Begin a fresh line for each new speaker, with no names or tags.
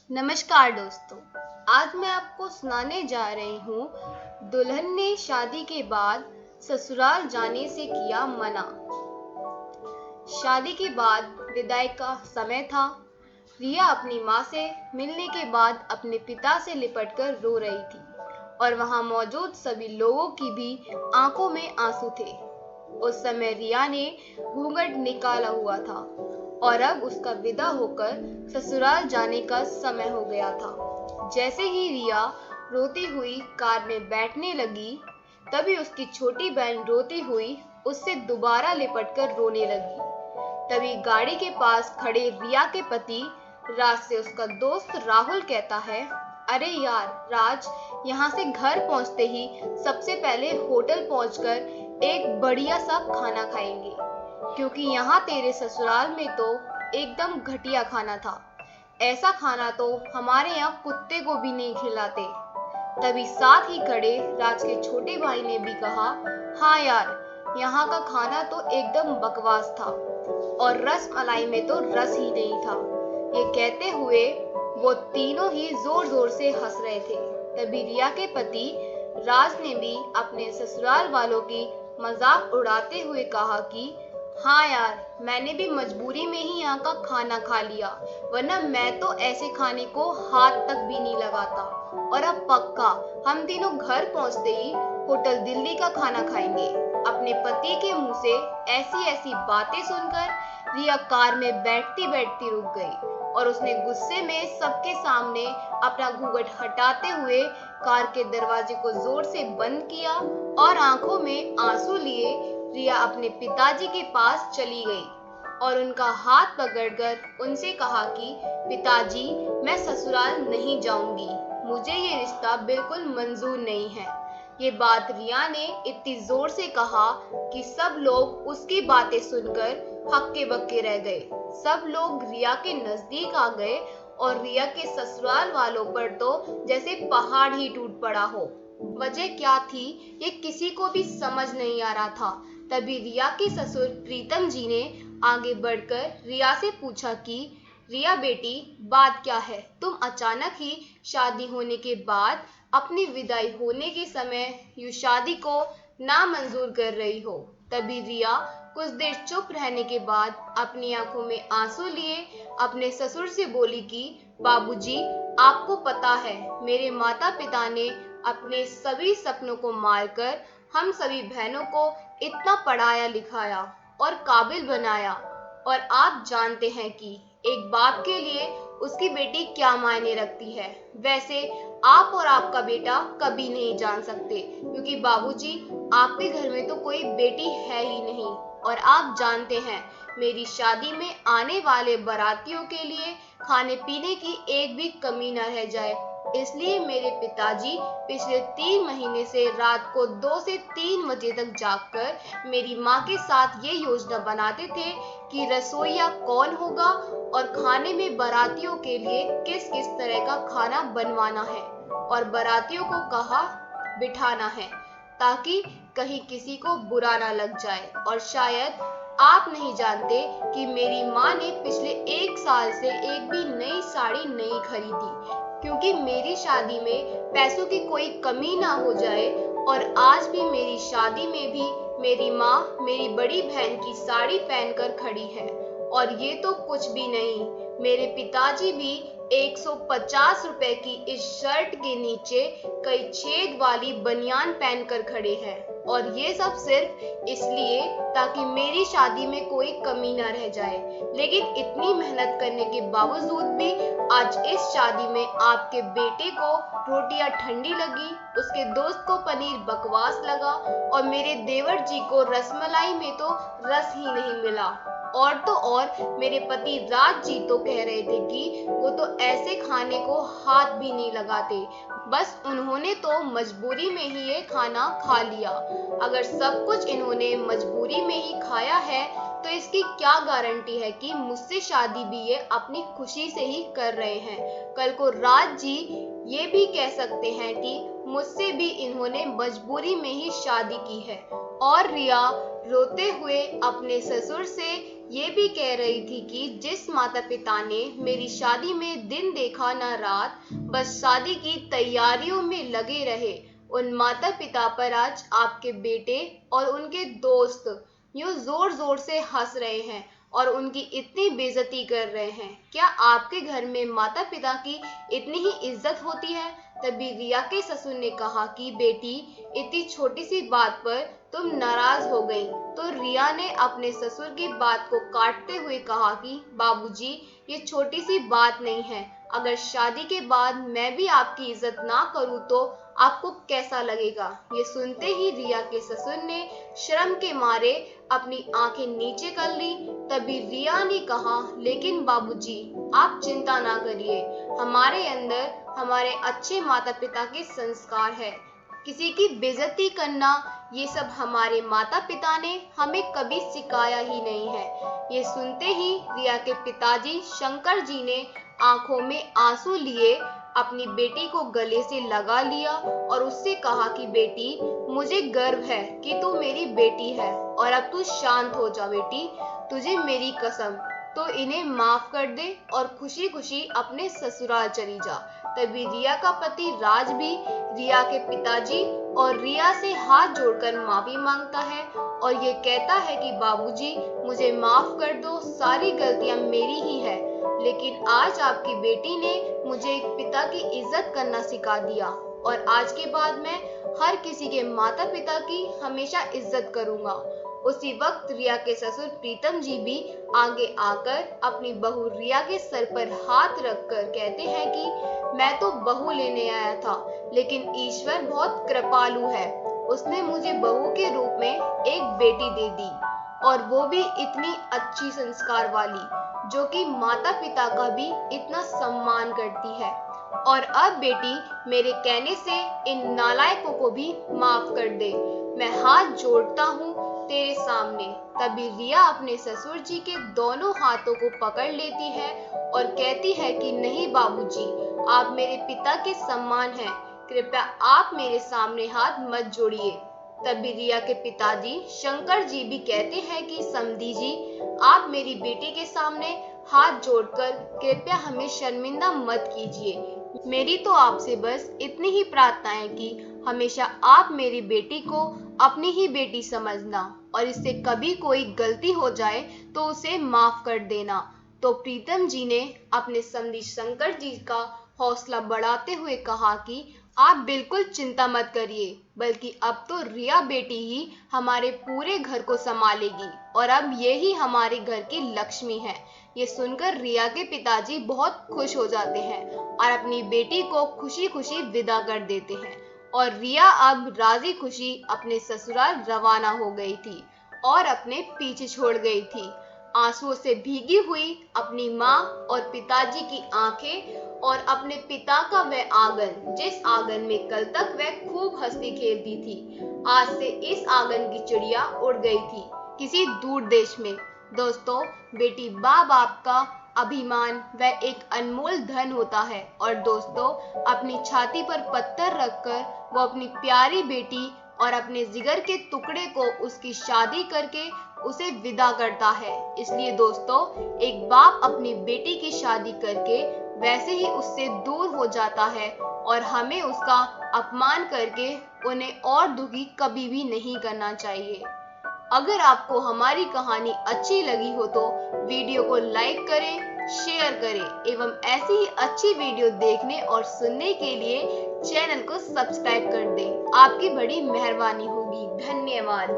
नमस्कार दोस्तों। आज मैं आपको सुनाने जा रही हूँ दुल्हन ने शादी के बाद ससुराल जाने से किया मना। शादी के बाद विदाई का समय था। रिया अपनी माँ से मिलने के बाद अपने पिता से लिपटकर रो रही थी और वहाँ मौजूद सभी लोगों की भी आंखों में आंसू थे। उस समय रिया ने घूंघट निकाला हुआ था और अब उसका विदा होकर ससुराल जाने का समय हो गया था। जैसे ही रिया रोती हुई कार में बैठने लगी, तभी उसकी छोटी बहन रोती हुई उससे दोबारा लिपटकर रोने लगी। तभी गाड़ी के पास खड़े रिया के पति राज से उसका दोस्त राहुल कहता है, अरे यार राज, यहाँ से घर पहुँचते ही सबसे पहले होटल पहुँचकर एक बढ़िया सा खाना खाएंगे, क्योंकि यहाँ तेरे ससुराल में तो एकदम घटिया खाना था। ऐसा खाना तो हमारे यहाँ कुत्ते को भी नहीं खिलाते। तभी साथ ही खड़े राज के छोटे भाई ने भी कहा, हाँ यार, यहाँ का खाना तो एकदम बकवास था और रस मलाई में तो रस ही नहीं था। ये कहते हुए वो तीनों ही जोर जोर से हंस रहे थे। तभी रिया के पति राज ने भी अपने ससुराल वालों की मजाक उड़ाते हुए कहा कि हाँ यार, मैंने भी मजबूरी में ही यहाँ का खाना खा लिया, वरना मैं तो ऐसे खाने को हाथ तक भी नहीं लगाता। और अब पक्का हम तीनों घर पहुँचते ही होटल दिल्ली का खाना खाएंगे। अपने पति के मुंह से ऐसी ऐसी बातें सुनकर रिया कार में बैठती बैठती रुक गई और उसने गुस्से में सबके सामने अपना घूंघट हटाते हुए कार के दरवाजे को जोर से बंद किया और आंखों में आंसू लिए रिया अपने पिताजी के पास चली गई और उनका हाथ पकड़कर उनसे कहा कि पिताजी, मैं ससुराल नहीं जाऊंगी, मुझे ये रिश्ता बिल्कुल मंजूर नहीं है। ये बात रिया ने इतनी जोर से कहा कि सब लोग उसकी बातें सुनकर हक्के बक्के रह गए। सब लोग रिया के नजदीक आ गए और रिया के ससुराल वालों पर तो जैसे पहाड़ ही टूट पड़ा हो। वजह क्या थी ये किसी को भी समझ नहीं आ रहा था। तभी रिया के ससुर प्रीतम जी ने आगे बढ़कर रिया से पूछा कि रिया बेटी, बात क्या है? तुम अचानक ही शादी होने के बाद अपनी विदाई होने के समय यूं शादी को नामंजूर कर रही हो। तभी रिया कुछ देर चुप रहने के बाद अपनी आंखों में आंसू लिए अपने ससुर से बोली कि बाबूजी, आपको पता है मेरे माता पिता ने अपने सभी सपनों को मारकर हम सभी बहनों को इतना पढ़ाया लिखाया और काबिल बनाया, और आप जानते हैं कि एक बाप के लिए उसकी बेटी क्या मायने रखती है। वैसे आप और आपका बेटा कभी नहीं जान सकते, क्योंकि बाबूजी, आपके घर में तो कोई बेटी है ही नहीं। और आप जानते हैं मेरी शादी में आने वाले बारातियों के लिए खाने पीने की एक भी कमी न रह जाए, इसलिए मेरे पिताजी पिछले 3 महीने से रात को 2 से 3 बजे तक जागकर मेरी माँ के साथ ये योजना बनाते थे कि रसोइया कौन होगा और खाने में बारातियों के लिए किस किस तरह का खाना बनवाना है और बारातियों को कहाँ बिठाना है, ताकि कहीं किसी को बुरा ना लग जाए। और शायद आप नहीं जानते कि मेरी माँ ने पिछले 1 साल से एक भी नई साड़ी नहीं खरीदी, क्योंकि मेरी शादी में पैसों की कोई कमी ना हो जाए। और आज भी मेरी शादी में भी मेरी माँ मेरी बड़ी बहन की साड़ी पहनकर खड़ी है। और ये तो कुछ भी नहीं, मेरे पिताजी भी 150 रुपए की इस शर्ट के नीचे कई छेद वाली बनियान पहनकर खड़े हैं, और ये सब सिर्फ इसलिए ताकि मेरी शादी में कोई कमी न रह जाए। लेकिन इतनी मेहनत करने के बावजूद भी आज इस शादी में आपके बेटे को रोटियां ठंडी लगी, उसके दोस्त को पनीर बकवास लगा और मेरे देवर जी को रसमलाई में तो रस ही नहीं मिला। और तो और मेरे पति राज जी तो कह रहे थे कि वो तो ऐसे खाने को हाथ भी नहीं लगाते, बस उन्होंने तो मजबूरी में ही ये खाना खा लिया। अगर सब कुछ इन्होंने मजबूरी में ही खाया है तो इसकी क्या गारंटी है कि मुझसे शादी भी ये अपनी खुशी से ही कर रहे हैं। कल को राज जी ये भी कह सकते हैं कि मुझसे भी इन्होंने मजबूरी में ही शादी की है। और रिया रोते हुए अपने ससुर से ये भी कह रही थी कि जिस माता पिता ने मेरी शादी में दिन देखा ना रात, बस शादी की तैयारियों में लगे रहे, उन माता पिता पर आज आपके बेटे और उनके दोस्त यूं जोर जोर से हंस रहे हैं और उनकी इतनी बेइज्जती कर रहे हैं। क्या आपके घर में माता पिता की इतनी ही इज्जत होती है? तभी रिया के ससुर ने कहा कि बेटी, इतनी छोटी सी बात पर तुम नाराज हो गई। तो रिया ने अपने ससुर की बात को काटते हुए कहा कि बाबूजी, ये छोटी सी बात नहीं है। अगर शादी के बाद मैं भी आपकी इज्जत ना करूं तो आपको कैसा लगेगा? ये सुनते ही रिया के ससुर ने शर्म के मारे अपनी आंखें नीचे कर ली। तभी रिया ने कहा, लेकिन बाबूजी, आप चिंता ना करिए, हमारे अंदर हमारे अच्छे माता पिता के संस्कार है। किसी की बेइज्जती करना, ये सब हमारे माता पिता ने हमें कभी सिखाया ही नहीं है। ये सुनते ही रिया के पिताजी शंकर जी ने आंखों में आंसू लिए अपनी बेटी को गले से लगा लिया और उससे कहा कि बेटी, मुझे गर्व है कि तू मेरी बेटी है और अब तू शांत हो जा बेटी, तुझे मेरी कसम, तो इन्हें माफ कर दे और खुशी खुशी अपने ससुराल चली जा। तभी रिया का पति राज भी रिया के पिताजी और रिया से हाथ जोड़कर माफी मांगता है और ये कहता है कि बाबूजी, मुझे माफ कर दो, सारी गलतियां मेरी ही है, लेकिन आज आपकी बेटी ने मुझे एक पिता की इज्जत करना सिखा दिया और आज के बाद मैं हर किसी के माता पिता की हमेशा इज्जत करूंगा। उसी वक्त रिया के ससुर प्रीतम जी भी आगे आकर अपनी बहू रिया के सर पर हाथ रखकर कहते हैं कि मैं तो बहू लेने आया था, लेकिन ईश्वर बहुत कृपालु है, उसने मुझे बहू के रूप में एक बेटी दे दी और वो भी इतनी अच्छी संस्कार वाली, जो कि माता पिता का भी इतना सम्मान करती है। और अब बेटी, मेरे कहने से इन नालायकों को भी माफ कर दे, मैं हाथ जोड़ता हूँ तेरे सामने। तभी रिया अपने ससुर जी के दोनों हाथों को पकड़ लेती है और कहती है कि नहीं बाबूजी, आप मेरे पिता के सम्मान हैं, कृपया आप मेरे सामने हाथ मत जोड़िए। तभी रिया के पिताजी शंकर जी भी कहते हैं कि समधी जी, आप मेरी बेटी के सामने हाथ जोड़कर कृपया हमें शर्मिंदा मत कीजिए। मेरी तो आपसे बस इतनी ही प्रार्थना है कि हमेशा आप मेरी बेटी को अपनी ही बेटी समझना और इससे कभी कोई गलती हो जाए तो उसे माफ कर देना। तो प्रीतम जी ने अपने समधी शंकर जी का हौसला बढ़ाते हुए कहा कि आप बिल्कुल चिंता मत करिए, बल्कि अब तो रिया बेटी ही हमारे पूरे घर को संभालेगी और अब ये ही हमारे घर की लक्ष्मी है। ये सुनकर रिया के पिताजी बहुत खुश हो जाते हैं और अपनी बेटी को खुशी खुशी विदा कर देते हैं और रिया अब राजी खुशी अपने ससुराल रवाना हो गई थी और अपने पीछे छोड़ गई थी। आंसुओं से भीगी हुई अपनी माँ और पिताजी की आंखें और अपने पिता का वह आंगन, जिस आंगन में कल तक वह खूब हंसती खेलती थी, आज से इस आंगन की चिड़िया उड़ गई थी किसी दूर देश में। दोस्तों, बेटी माँ बाप का अभिमान वह एक अनमोल धन होता है और दोस्तों, अपनी छाती पर पत्थर रखकर वो अपनी प्यारी बेटी और अपने जिगर के टुकड़े को उसकी शादी करके उसे विदा करता है। इसलिए दोस्तों, एक बाप अपनी बेटी की शादी करके वैसे ही उससे दूर हो जाता है और हमें उसका अपमान करके उन्हें और दुखी कभी भी नहीं करना चाहिए। अगर आपको हमारी कहानी अच्छी लगी हो तो वीडियो को लाइक करें, शेयर करें एवं ऐसी ही अच्छी वीडियो देखने और सुनने के लिए चैनल को सब्सक्राइब कर दें। आपकी बड़ी मेहरबानी होगी। धन्यवाद।